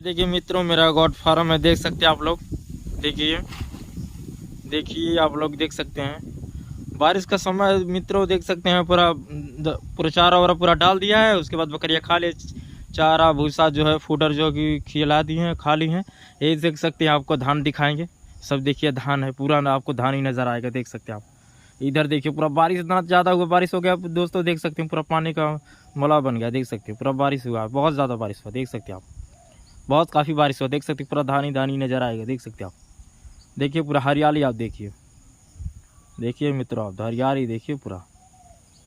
देखिए मित्रों, मेरा गॉड फार्म है, देख सकते हैं आप लोग। देखिए देखिए आप लोग देख सकते हैं बारिश का समय मित्रों, देख सकते हैं पूरा चारा वारा पूरा डाल दिया है। उसके बाद बकरियां खा ले, चारा भूसा जो है फूडर जो कि खिला दी हैं, खा ली हैं। ये देख सकते हैं, आपको धान दिखाएंगे सब। देखिए धान है पूरा ना, आपको धान ही नज़र आएगा। देख सकते हैं आप इधर देखिए पूरा बारिश इतना ज़्यादा हुआ, बारिश हो गया दोस्तों। देख सकते हैं पूरा पानी का मला बन गया। देख सकते हैं पूरा बारिश हुआ, बहुत ज़्यादा बारिश हुआ। देख सकते हैं आप, बहुत काफ़ी बारिश हुआ। देख सकते हैं पूरा धानी धानी नज़र आएगा। देख सकते हैं आप, देखिए पूरा हरियाली। आप देखिए देखिए मित्रों, आप हरियाली देखिए पूरा।